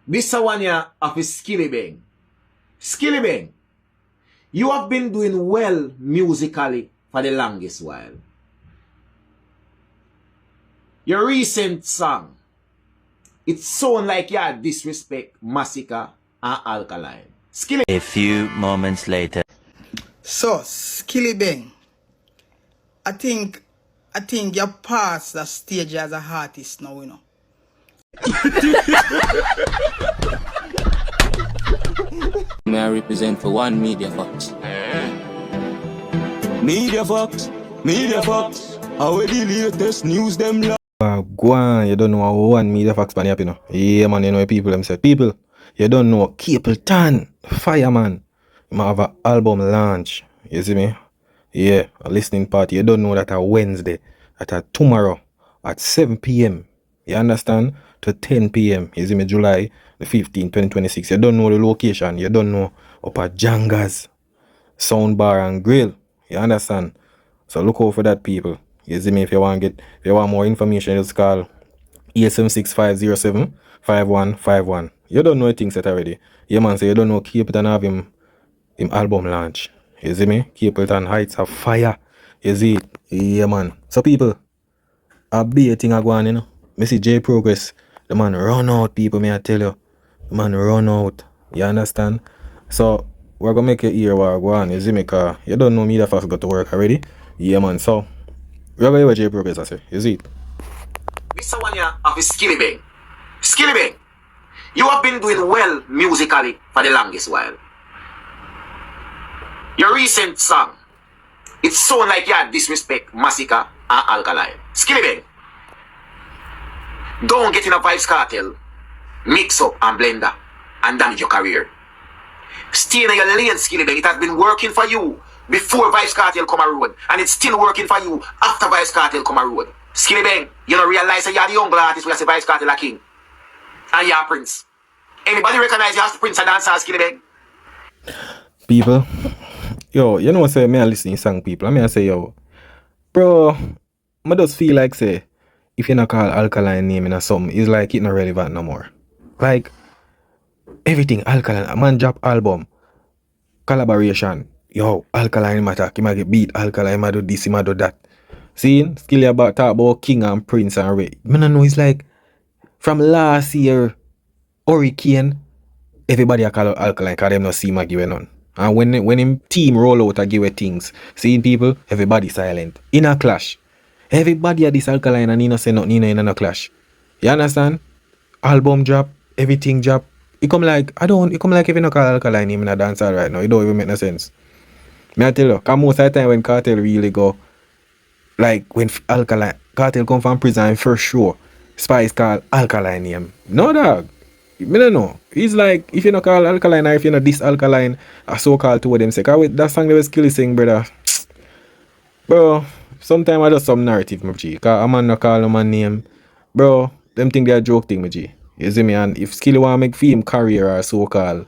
This one here of Skillibeng. Skillibeng, you have been doing well musically for the longest while. Your recent song, it sounds like you disrespect Masicka and Alkaline. Skilly. A few moments later. So, Skillibeng, I think you're past the stage as an artist now, you know. May I represent for one Media Fox? Media Fox, how the latest news them Go on, you don't know how one Media Fox pan up, you know. Yeah, man, you know people them said. People, you don't know Capleton, Fireman. You might have an album launch. You see me? Yeah, a listening party. You don't know that a Wednesday, at a tomorrow at 7 p.m. You understand? To 10 p.m. You see me? July the 15th, 2026. You don't know the location. You don't know up at Janga's Sound Bar and Grill. You understand? So look out for that, people. You see me? If you want more information, just call 876-507-5151. You don't know things that already. Yeah, man, so you don't know Capleton have him album launch. You see me? Capleton Heights of Fire. You see it? Yeah, man. So people, a big thing I go on, you know. Me see J Progress. The man run out, people, me I tell you. The man run out. You understand? So we're gonna make it here while I go on. You see me? Cause you don't know me that fast got to work already. Yeah, man. So we're gonna hear J Progress I say. You see it? This one here of Skillibeng. Skillibeng, you have been doing well musically for the longest while. Your recent song, it sounds like you disrespect Masicka and Alkaline. Skillibeng, don't get in a Vibes Cartel, mix up and blender and damage your career. Stay in your lane, Skillibeng. It has been working for you before Vibes Cartel come a road, and it's still working for you after Vibes Cartel come a road. Skillibeng, you don't realize that you're the young artist where say Vibes Cartel a king. And you're a prince. Anybody recognize you as the prince of dancer, Skillibeng? People, yo, you know say me I listen to song people. I mean I say yo, bro, I just feel like say if you not call Alkaline name in a something, it's like it not relevant no more. Like everything Alkaline, a man drop album, collaboration, yo, Alkaline matter, he might get beat, Alkaline might do this, he might do that. See, Skilly about talk about King and Prince and Ray. I don't know, it's like from last year, Hurricane, everybody a call out Alkaline because them not see my give none. And when him team roll out and give things, seeing people, everybody silent. In a clash. Everybody at this Alkaline and he not say nothing in a clash. You understand? Album drop, everything drop. It come like if you not call Alkaline him in a dancer right now, it don't even make no sense. Me I tell you, cause most of the time when Cartel really go, like when Alkaline Cartel come from prison first show, Spice call Alkaline name. No dog. Me don't know. It's like if you not call Alkaline or if you not this Alkaline, a so-called two of them say. Cause that song they was Skilly sing, brother. Bro, sometimes I just some narrative, my G. Cause a man not call no man name. Bro, them think they a joke thing, my G. You see me? And if Skilly want make film career or so-called,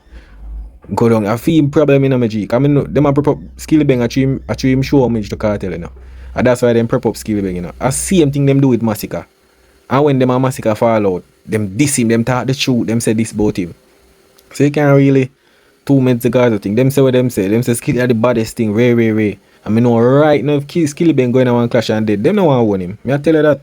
go down. A film problem in my G. Cause I know them a prep up Skillibeng a him show homage to Cartel, you know. And that's why them prep up Skillibeng, you know. I same thing them do with Masicka. And when them and Masicka fall out, them diss him, them talk the truth, them say this about him. So you can't really 2 minutes ago the thing. Them say what them say. Them say Skilly are the baddest thing, Ray. I mean know right now if Skilly been going on one clash and dead, them no want to win him. Me I tell you that.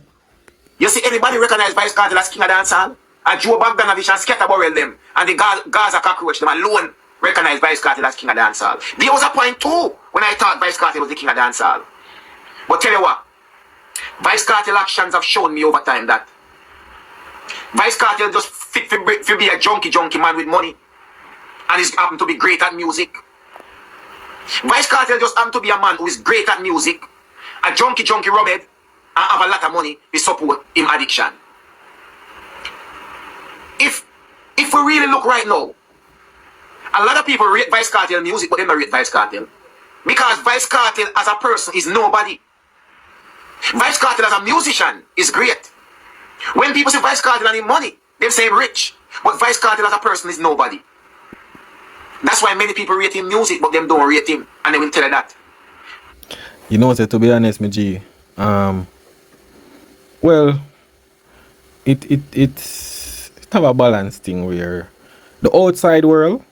You see anybody recognize Vibes Cartel as king of dancehall? And Joe Bogdanovich and Scatterborrell them, and the Gaza Cockroach them alone recognize Vibes Cartel as king of dancehall. There was a point too when I thought Vibes Cartel was the king of dancehall. But tell you what, Vibes Cartel actions have shown me over time that Vibes Cartel just fit to be a junkie man with money, and he's happened to be great at music. Vibes Cartel just happened to be a man who is great at music, a junkie rubbed, and have a lot of money to support him addiction. If we really look right now, a lot of people rate Vibes Cartel music, but they don't rate Vibes Cartel. Because Vibes Cartel as a person is nobody. Vibes Cartel as a musician is great. When people say Vibes Cartel and him money, they say him rich. But Vibes Cartel as a person is nobody. That's why many people rate him music, but them don't rate him. And they will tell you that. You know, to be honest, my G, well, it have a balance thing where the outside world,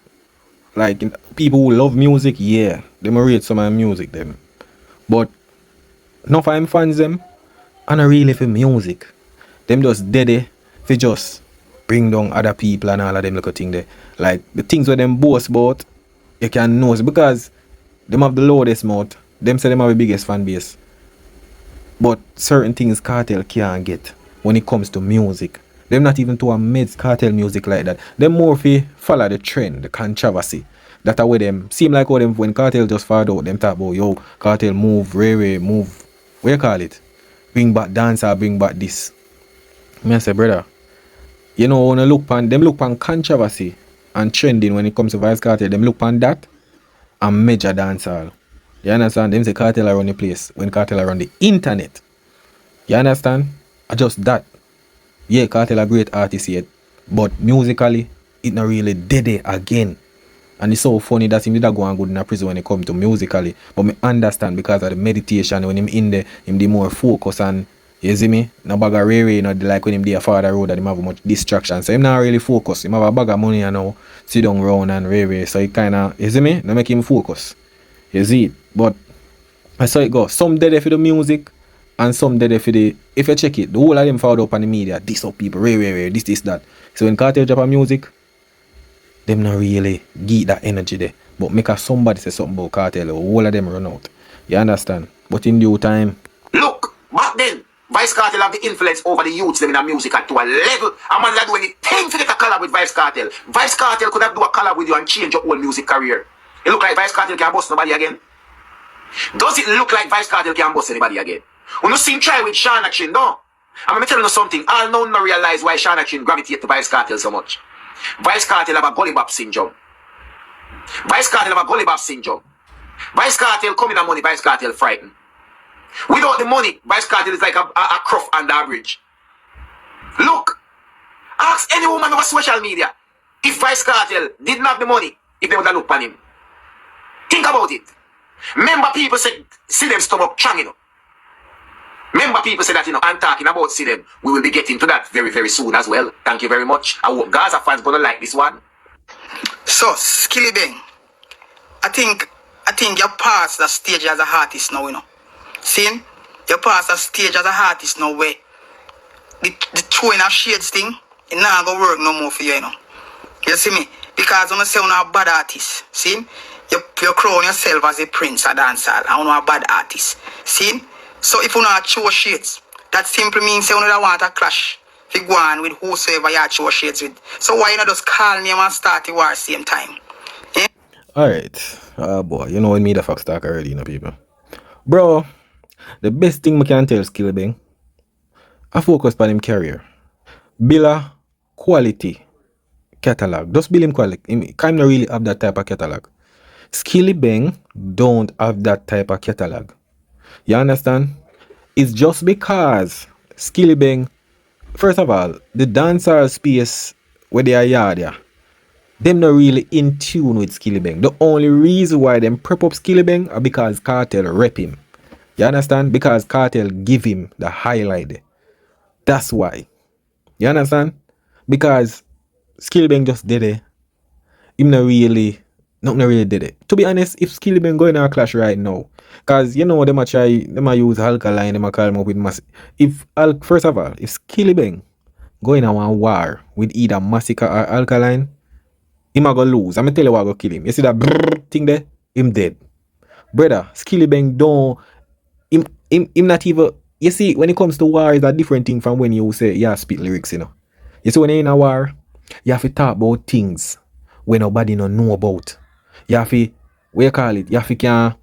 like people who love music, yeah, they may rate some of the music them. But enough of them fans them, and not really for music. Them just dead there for just bring down other people and all of them little thing there. Like the things where them boast about, you can know it because them have the loudest mouth. Them say them have the biggest fan base. But certain things Cartel can't get when it comes to music. Them not even to a mid Cartel music like that. Them more fi follow the trend, the controversy. That are where them seem like how them when Cartel just found out, them talk about yo, Cartel move, Ray move. What you call it? Bring back dance or bring back this. Me I say, brother, you know when them look on controversy and trending when it comes to Vice Cartel, them look on that and major dancehall. You understand? Them say Cartel around the place when Cartel around the internet. You understand? Just that. Yeah, Cartel a great artist yet, but musically, it not really dead it again. And it's so funny that him did go on good in a prison when it come to musically. But me understand because of the meditation when him in there, him the more focus and you see me? No bag of Ray, not like when him there father road that him have much distraction. So him not really focus. Him have a bag of money and now sit down round and Ray. So he kinda, you see me? No make him focus. You see it? But I saw it go. Some dead for the music and some dead for the, if you check it, the whole of them found up on the media. This up people, Ray, this, that. So when Cartel drop a music, them not really get that energy there. But make a somebody say something about Cartel, the whole of them run out. You understand? But in due time. Look, back then, Vice Cartel have the influence over the youths them in the music at to a level. A man that do anything to get a collab with Vice Cartel. Vice Cartel could have do a collab with you and change your whole music career. It look like Vice Cartel can bust nobody again. Does it look like Vice Cartel can bust anybody again? When you see him try with Shana Chin, no? I'm going to tell you something. I'll not realize why Shana Chin gravitate to Vice Cartel so much. Vice Cartel have a gully bop syndrome. Vice Cartel have a gully bop syndrome. Vice Cartel come in the money, Vice Cartel frightened. Without the money, Vice Cartel is like a croft under a bridge. Look, ask any woman over social media if Vice Cartel didn't have the money, if they would have looked on him. Think about it. Remember people say, Sidem stomach strong, you know. Remember people say that, you know, and talking about Sidem, we will be getting to that very, very soon as well. Thank you very much. I hope Gaza fans gonna like this one. So, Skillibeng, I think you're past that stage as a artist now, you know. See? You're past that stage as a artist now where the throwing of shades thing, it not gonna work no more for you, you know. You see me? Because I'm say you're a bad artist. See? You crown yourself as a prince, a dancer, and you're a bad artist. See? So if you not show shades, that simply means you don't want a clash. If you go on with whosoever you show shades with. So why not just call name and start the war same time? Yeah? Alright. Boy, you know when me the fuck talk already, you know, people. Bro, the best thing we can tell Skillibeng, I focus on him career. Build a quality catalog. Just build him quality. He can't really have that type of catalog. Skillibeng don't have that type of catalog. You understand? It's just because Skillibeng, first of all, the dancer space where they are yard, yeah, them not really in tune with Skillibeng. The only reason why them prep up Skillibeng are because Cartel rep him. You understand? Because Cartel give him the highlight there. That's why. You understand? Because Skillibeng just did it. Him not really did it. To be honest, if Skillibeng going in a clash right now, because you know them a use Alkaline, them a call him up with Masicka. First of all, if Skillibeng going on a war with either Masicka or Alkaline, him a go lose. I'm gonna tell you what go kill him. You see that brrr thing there? Him dead. Brother, Skillibeng don't him not even, you see, when it comes to war, it's a different thing from when you say, yeah, spit lyrics, you know. You see, when you're in a war, you have to talk about things when nobody don't know about. You have to, what you call it, you have to can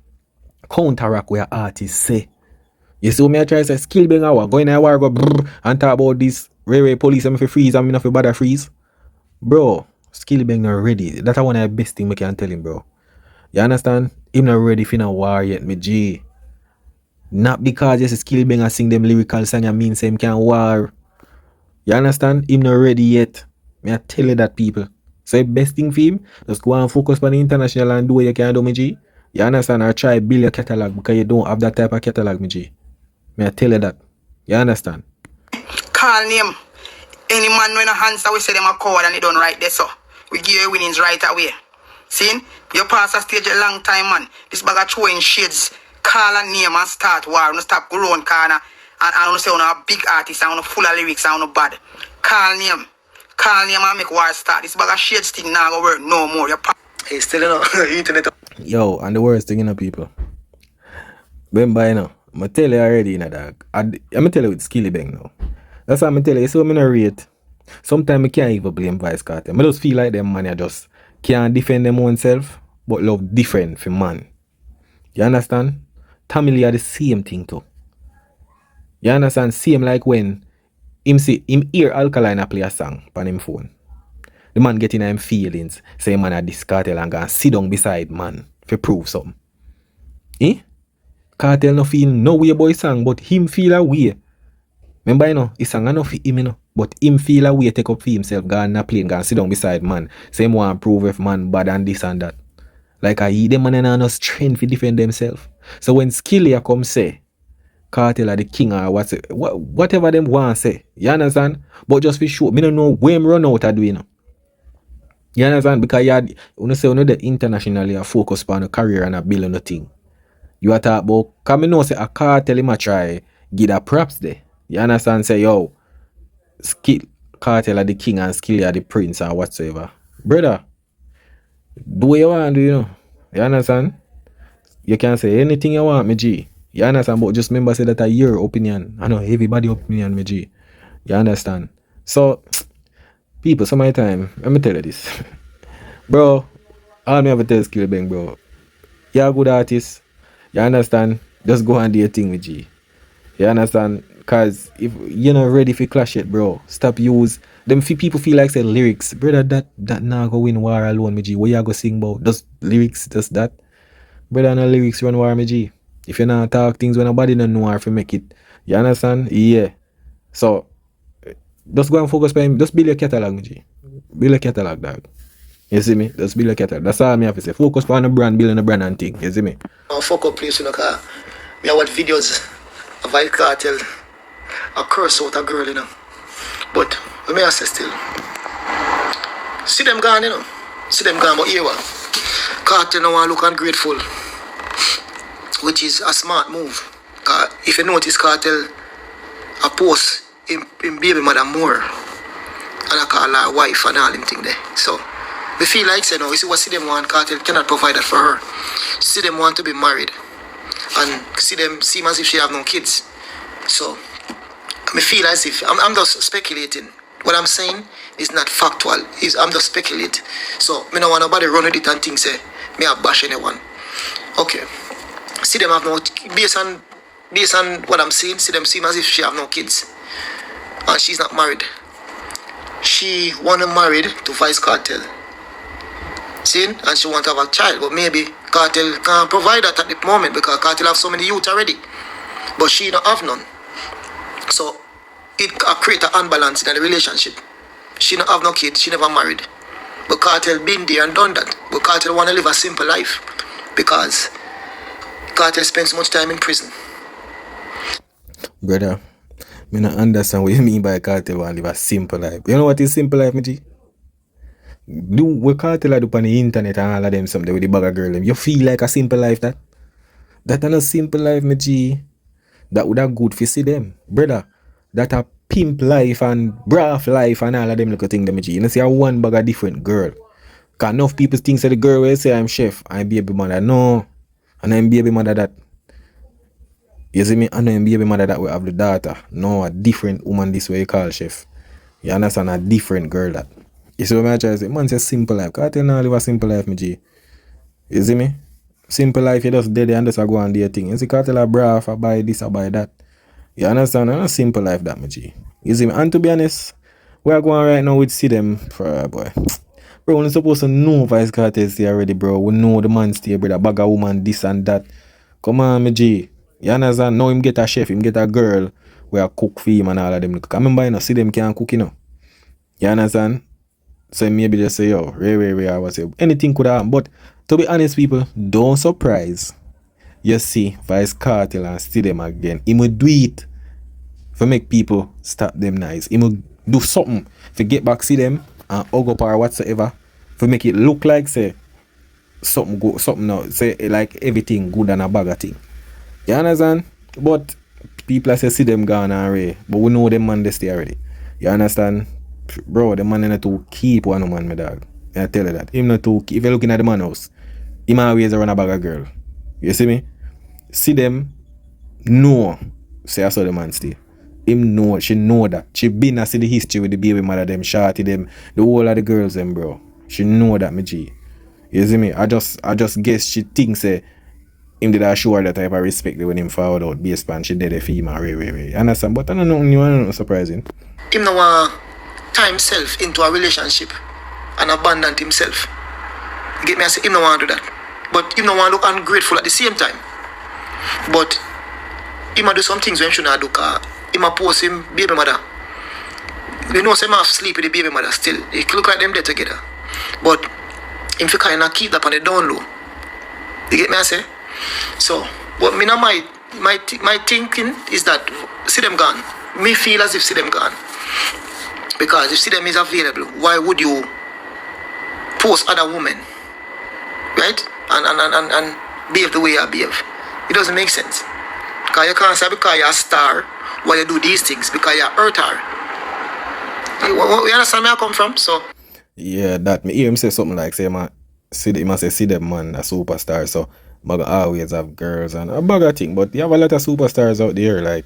counteract what artists say. You see, when I try to say, Skillibeng a war, go in a war, go brrr, and talk about this, Ray police, I'm for freeze, I'm not for bother freeze. Bro, Skillibeng not ready. That's one of the best thing I can tell him, bro. You understand? Him not ready for a war yet, me G. Not because just Skillibeng and sing them lyrical song and mean say him can war. You understand? Him not ready yet. Me I tell you that, people. So the best thing for him, just go and focus on the international and do what you can do, me G. You understand? Or try build your catalog because you don't have that type of catalog, me G. Me I tell you that. You understand? Call name. Any man when a answer, we say them a coward and they don't right there, so. We give you winnings right away. See? You pass a stage a long time, man. This bag of throwing shades, call a name and start war. No stop growing corner. And I want to say on a big artist, I want to full of lyrics, I want to bad. Call name and make war start. This bag of shades thing now go work no more. Hey, still internet. Yo, and the worst thing, people. Remember, I'm tell you already, dog. I'm tell you with Skillibeng now. That's why I'm tell you, so I'm not rate. Sometimes I can't even blame Vice Cartel. I just feel like them man I just can't defend them own self, but love different for man. You understand? Tamil are the same thing too. You understand? Same like when him hear Alkaline play a song on him phone. The man getting him feelings, say man a this Cartel and go and sit down beside man for prove something. Eh? Cartel no feel no way boy song, but him feel a way. Remember, he sang enough for him, but him feel a way take up for himself, go on a plane, go and sit down beside man. Say him want to prove if man bad and this and that. Like I them man and no strength to defend themselves. So when Skilly come say, Cartel are the king or whatever them want say, you understand? But just be sure, me don't know where him run out of doing. You understand? Because you say the internationally are focused on a career and a building a thing. You are talk about, because I know say a Cartel him a try give the props there. You understand? Say, yo, Cartel are the king and Skilly are the prince or whatsoever. Brother, do what you want, You understand? You can say anything you want, me G. You understand? But just remember say that are your opinion. I know everybody opinion, me G. You understand? So, people, some of my time, let me tell you this. Bro, all me ever tell Skillibeng, bro. You're a good artist. You understand? Just go and do your thing with G. You understand? Because if you're not ready for clash it, bro, stop use them. People feel like say lyrics, brother. That now go win war alone, me G. What you go sing about? Just lyrics, just that, brother. No lyrics run war, me G. If you not talk things when nobody don't know how to make it, you understand? Yeah. So just go and focus on him. Just build your catalog, me G. Build a catalog, dog. You see me? Just build a catalog. That's all me have to say. Focus on the brand, building a brand and thing. You see me? Fuck up, please, car. Me watch videos of Vice Cartel. I curse out a girl, But let me say still. See them gone, See them gone, but here what? Cartel now want look ungrateful. Which is a smart move. Cause if you notice Cartel a post in baby mother more. And I call her wife and all them thing there. So we feel like say no, you see what Sidem want, Cartel cannot provide that for her. Sidem want to be married. And Sidem seem as if she have no kids. So I feel as if I'm just speculating. What I'm saying is not factual. I'm just speculating. So me don't want nobody run with it and think say me I bash anyone. Okay. See them have no based on what I'm saying, see them seem as if she have no kids. And she's not married. She wanna married to Vice Cartel. See? And she want to have a child, but maybe Cartel can't provide that at the moment because Cartel have so many youth already. But she don't have none. So it create an unbalance in the relationship. She don't have no kids, she never married. But Cartel been there and done that. But Cartel want to live a simple life because Cartel spends so much time in prison. Brother, I don't understand what you mean by Cartel want to live a simple life. You know what is simple life, me G? Do what Cartel do on the internet and all of them something with the bag of girl them. You feel like a simple life that? That ain't a simple life, me G. That would have good for see them. Brother, that a pimp life and braff life and all of them little thing them, G. You know see a one bag of different girl. Cause enough people think say the girl will say I'm chef, I'm baby mother. No. And I'm baby mother that. You see me? And I'm baby mother that will have the daughter. No, a different woman this way you call chef. You understand? A different girl that. You see what I'm trying to say? Man say simple life. Cartel now live a simple life, me G. You see me? Simple life, you just dead and just go and do your thing. You see Cartel a braff, I buy this, I buy that. You understand? And a simple life that, me G. You see me? And to be honest, we are going right now with Sidem for boy. Bro, we're supposed to know Vice Cartel stay already, bro. We know the man stay, brother. Bag of woman, this and that. Come on, me G. You understand? Now him get a chef, him get a girl where I cook for him and all of them. I remember, Sidem can't cook, You understand? So maybe just say, yo, I was say anything could happen. But to be honest, people, don't surprise. You see Vice Cartel and Sidem again. He will do it to make people stop them nice. He will do something to get back see them and hug up or whatsoever. To make it look like say something good, something now, say like everything good and a bag of thing. You understand? But people say see them gone already. But we know them man they stay already. You understand? Bro, the man not to keep one man, my dog. I tell you that. Him not to if you're looking at the man house, him always run a bag of girl. You see me? See them know. Say I saw the man stay. Him know, she know that. She been see the history with the baby mother, them shorty, them, the whole of the girls, them, bro. She know that, me G. You see me? I just guess she thinks him did I show her that type of respect when him forward out based on she did a female, you understand? But I don't know, new one surprising. Him no want time himself into a relationship and abandon himself. You get me? I say him no want to do that. But him no want to look ungrateful at the same time. But him a do some things when she not do, him a post him baby mother. You know, say him have sleep with the baby mother still. It look like them there together. But if you kind of keep that on the down low, you get me? I say. So, but me now my thinking is that see them gone. Me feel as if see them gone. Because if see them is available, why would you post other women, right? And behave the way you behave? It doesn't make sense. Because you can't say because you're a star why you do these things because you hurt her. You understand where I come from? So. Yeah, that me hear him say something like say man, he must say see them man a superstar, so I always have girls and a bag of thing. But you have a lot of superstars out there, like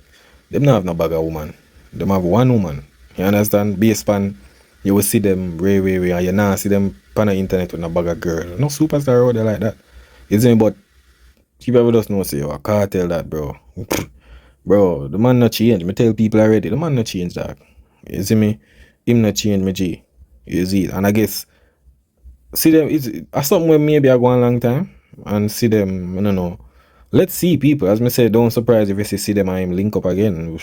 them not have no bag of woman. Them have one woman. You understand? Based on you will see them way, and you not see them on the internet with a bag of girl. No superstar out there like that. You see me? But people just know say I can't tell that, bro. Bro, the man not change. Me tell people already, the man not change that. You see me? Him not change me G. You see it? And I guess see them it's something where maybe I go a long time and see them, I don't know. Let's see people. As me say, don't surprise if you see them and him link up again.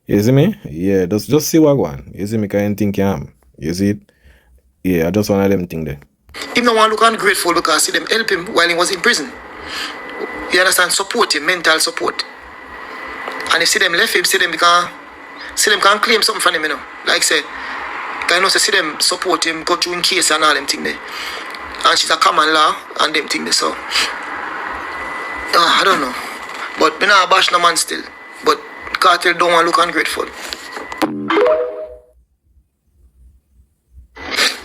You see me? Yeah, just see what go on. You see me? Cause I think you see it? Yeah, I just one of them thing there. Him no want look ungrateful because see them help him while he was in prison. You understand? Support him, mental support. And if see them left him, see them can claim something from him, you know. Like say, I know see them support him, go through in case and all them thing there. And she's a common law and them thing there, so I don't know. But me not bash no man still. But Cartel don't want to look ungrateful.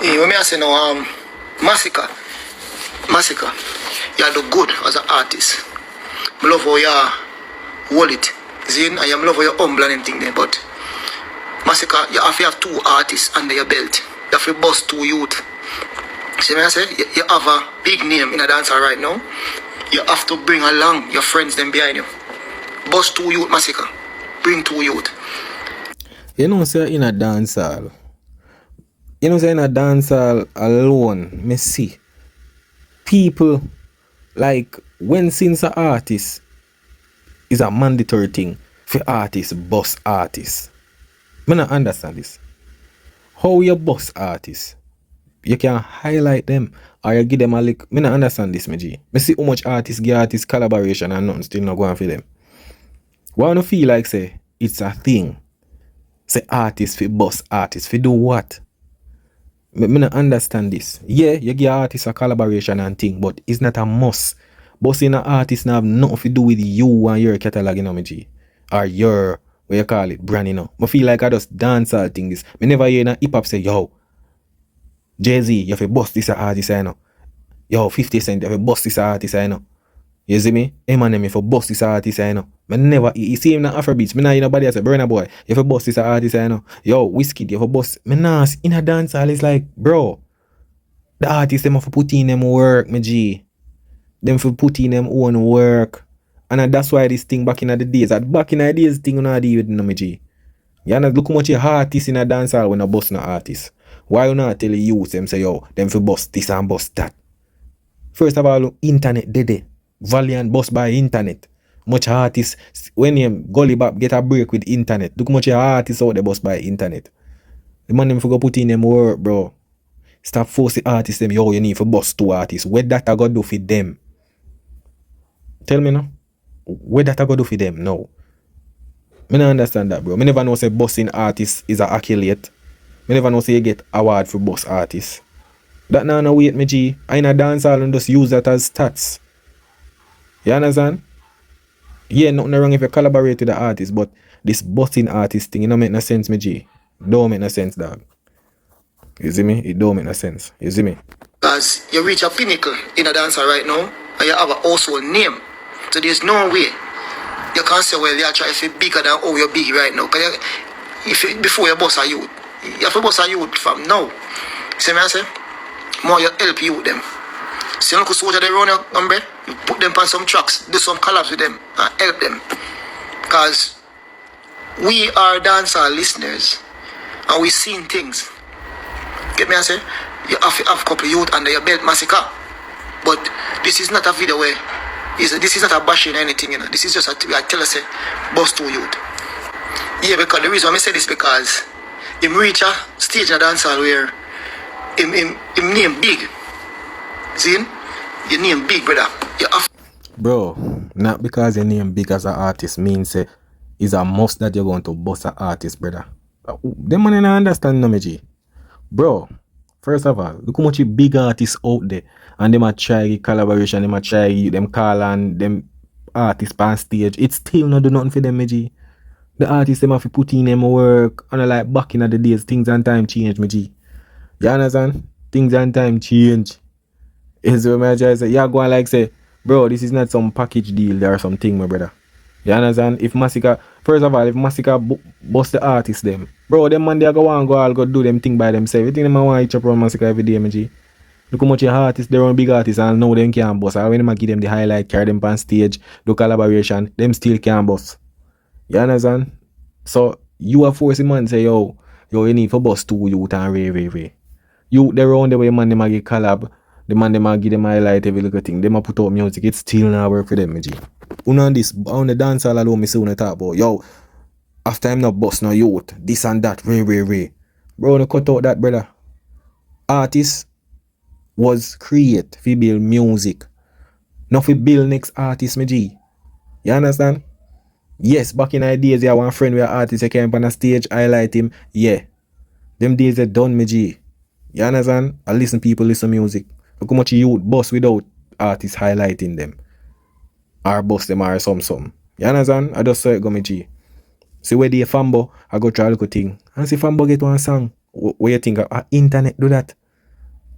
Yeah, when I say now, Masicka, you do good as an artist. I love how you hold it. See, I am love how you humble and thing there, but Masicka, you have to have two artists under your belt. You have to bust two youth. See what I say? You have a big name in a dancer right now. You have to bring along your friends them behind you. Bust two youth, Masicka. Bring two youth. You know, say in a dance hall. You know, say in a dance hall alone, me see people like when since an artist is a mandatory thing for artists, boss artists. I don't understand this. How you boss artists? You can highlight them or you give them a lick. I don't understand this, me G. I see how much artists get artist collaboration and nothing still not going for them. Why don't feel like say it's a thing? Say artists for boss artists for do what? I don't understand this. Yeah, you give artists a collaboration and thing, but it's not a must. Bossing an artist now have nothing to do with you and your catalog, you know, me G. Or your, what you call it, brand, you know. I feel like I just dance all thing this. I never hear in a hip hop say, yo, Jay-Z, you have to boss this artist, I know. Yo, 50 Cent, you have to boss this artist, I know. You see me? Eminem, if you boss this artist, I know. I never, you see him in Afrobeats, I not hear nobody say, Burna Boy, you have to boss this artist, I know. Yo, Whiskey, you have to boss. I nah, in a dance hall, it's like, bro, the artists, them have to put in them work, my G. Them for put in them own work. And that's why this thing back in the days, back in the days, thing you know deal with no, my G. You know, look how much artists in a dance hall when a boss no artist. Why you not tell the youth them say, yo, them for boss this and boss that? First of all, internet dead. Valiant boss by internet. Much artists, when you gully back get a break with internet, look much artists out there boss by internet. The man them for go put in them work, bro. Stop forcing artists them, yo, you need for boss two artists. What that I gotta do for them? Tell me now. What that I gotta do for them? No. I don't understand that, bro. I never know say bossing artists is an accolade. Me never know say you get award for boss artist. That now no wait me G. I in a dancehall and just use that as stats. You understand? Yeah, nothing wrong if you collaborate with the artist, but this busting artist thing, it don't make no sense, me G. Don't make no sense, dog. You see me? It don't make no sense. You see me? Because you reach a pinnacle in a dancer right now, and you have a household name. So there's no way you can't say, well, you're trying to be bigger than how you're big right now. Because before you boss a youth, you have to boss a youth from now. See me I say? More you help you with them. See Uncle Soldier they run your umbre, you put them on some tracks, do some collabs with them, and help them. Because we are dancer listeners, and we seen things. Get me I say? You have to have a couple of youth under your belt, Masicka. But this is not a video where this is not a bashing or anything, you know. This is just I tell us, boss to youth. Yeah, because the reason I say this because him reach a stage in a dancehall where him name big. See him? Your name big, brother. You have Bro, not because your name big as an artist means it's a must that you're going to bust an artist, brother. Them man don't understand no me G. Bro, first of all, look how much big artists out there and them a try collaboration, them a try them call and them artists on stage. It's still not do nothing for them, me G. The artists them have to put in them work and like back in the days, things and time change, me G. You understand? Things and time change. Is what my try say. You go and like say, bro, this is not some package deal or something, my brother. You understand? If Masicka, first of all, if Masicka bust the artist them, bro, them man they go and go all go do them thing by themselves. You think them want to chop around Masicka every day, MG? Look how much your artists, they're on big artists and now them can't bust. And when them give them the highlight, carry them on stage, do collaboration, them still can't bust. You understand? So you are forcing man say, yo, you need for bust two youth and ray. You they round the way man them a get collab, the man them a give them highlight every little thing. Them a put out music, it still not work for them, MG. On this, on the dance all alone, me say when talk about, yo, after I'm not boss no youth, this and that, ray. Bro, no cut out that, brother. Artist was create fi build music. Not fi build next artist, me G. You understand? Yes, back in the days, yeah, one friend with an artist, I came on a stage, highlight him. Yeah. Them days are done, me G. You understand? I listen people listen music. Look how much youth boss without artists highlighting them. Or boss them or some. You understand? I just saw it go me G. See where the Fambo, I go try a little thing. And see Fambo get one song. What you think? Internet do that.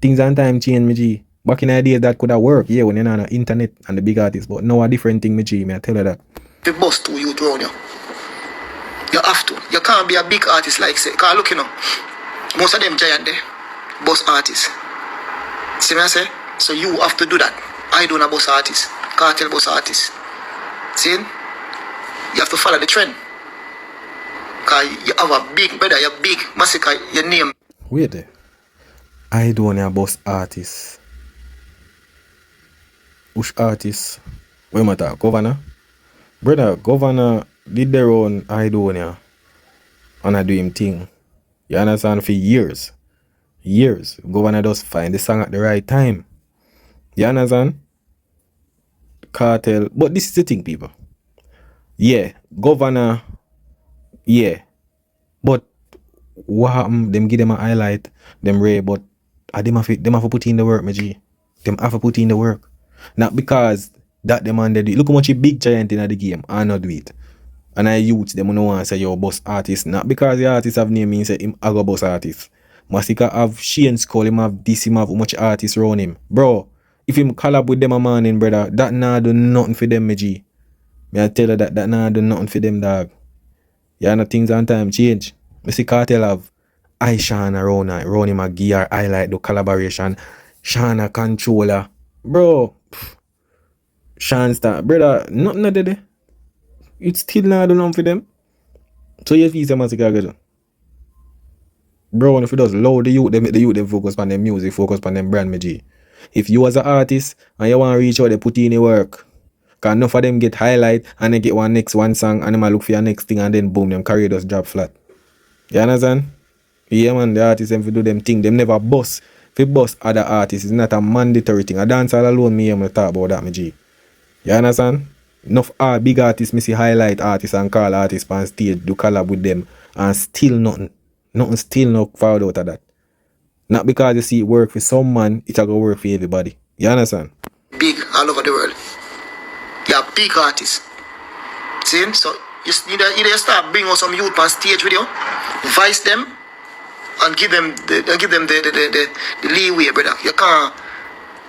Things and time change me G. Back in the days that could have worked, yeah, when you're on the internet and the big artists. But now a different thing me G, me I tell you that. the boss to youth around you. You have to. You can't be a big artist like say. Cause look, you know, most of them giant there, boss artists. See me I say? So you have to do that. I don't a boss artist. Can't tell boss artist. See? You have to follow the trend. Cause you have a big brother, you're big, Masicka, your name. Wait there. I don't a boss artist. Which artist? Where matter? Governor? Brother, Governor did their own Idonia and I do him thing. You understand? For years. Years. Governor does find the song at the right time. You understand? Cartel. But this is the thing, people. Yeah. Governor. Yeah. But what happened? Them give them a highlight. Them ray. But them have to put in the work, my G. Them have to put in the work. Not because that them and they do it. Look how much a big giant in the game and not do it. And I youth them no want to say your boss artist. Not because the artist have name means say him a go boss artist. Masicka have Shane Skull, him have this, him have how much artists around him. Bro, if him collab with them a morning, brother, that nah do nothing for them, my G. Me I tell you that nah do nothing for them, dog. Yeah, no things and time change. Me see Cartel have Aishan around him a gear, highlight the collaboration. Shana controller. Bro, Sean Star, brother, nothing there. It's still not done for them. So you feel Masicka go do. Bro, if it does loud the youth, they make the youth them focus on their music, focus on them brand, my G. If you as an artist and you want to reach out, they put in the work. Cause enough of them get highlight and they get one song and they look for your next thing and then boom, them career just drop flat. You understand? Yeah man, the artists them do them thing, them never boss. If you boss other artists, it's not a mandatory thing. A dancer alone, me I'm gonna talk about that, my G. You understand? Enough big artists, me see highlight artists and call artists on stage, do collab with them and still nothing. Nothing still no found out of that. Not because you see it work for some man, it's gonna work for everybody. You understand? Big all over the world. You're a big artist. See? So you either start bringing out some youth on stage with you, voice them, and give them the leeway, brother. You can't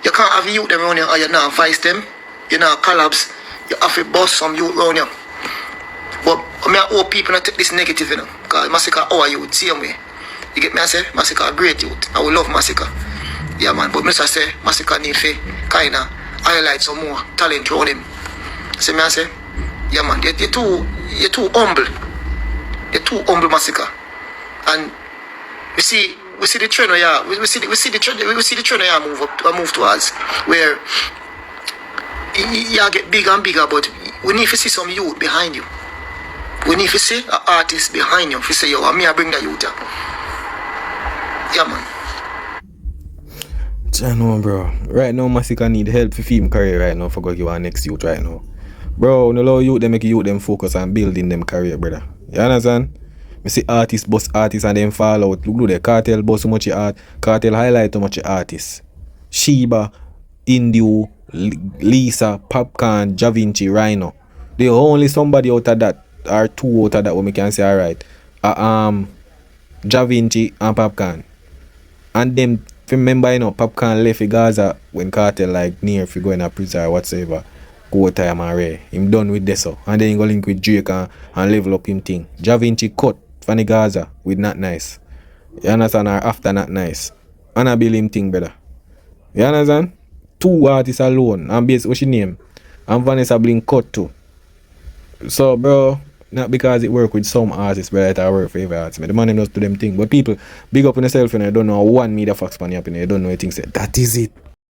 have youth them around you and you not voice them, you not collabs, you have to boss some youth around you. But I hope people not take this negative, you know. Because Masicka our youth, same way. You get me? I say Masicka a great youth. I will love Masicka. Yeah man, but I say Masicka need to kinda highlight some more talent around him. See me I say? Yeah man, you're too humble. You're too humble, Masicka. And we see the trend we see the trend move towards where you get bigger and bigger, but we need to see some youth behind you. We need to see an artist behind you. If you say, yo, I bring the youth. Yeah man. I know, bro. Right now, Masicka need help for film career right now for go give our next youth right now. Bro, no allow youth, they make youth them focus on building them career, brother. You understand? Me see artists bust artists and then fall out. Look the Cartel bust so much art. Cartel highlight too much artists. Sheba, Indio, Lisa, Popcorn, Javinci, Rhino. They only somebody out of that or two out of that where we can say alright. Javinci and Popcorn. And them, if you remember, you know, Popcorn left in Gaza when Cartel like near if you go in a prison or whatsoever. Go time and Ray. Him done with this so. And then he go link with Drake and level up him thing. Javinci cut from the Gaza with Not Nice. You understand? Or after Not Nice. And I build him thing, brother. You understand? Two artists alone. And base what's your name? And Vanessa Blink cut too. So bro, not because it work with some artists, but it work for every artist. The man them does do them thing. But people big up on yourself and you don't know one media facts pan happen. You don't know anything say that is it.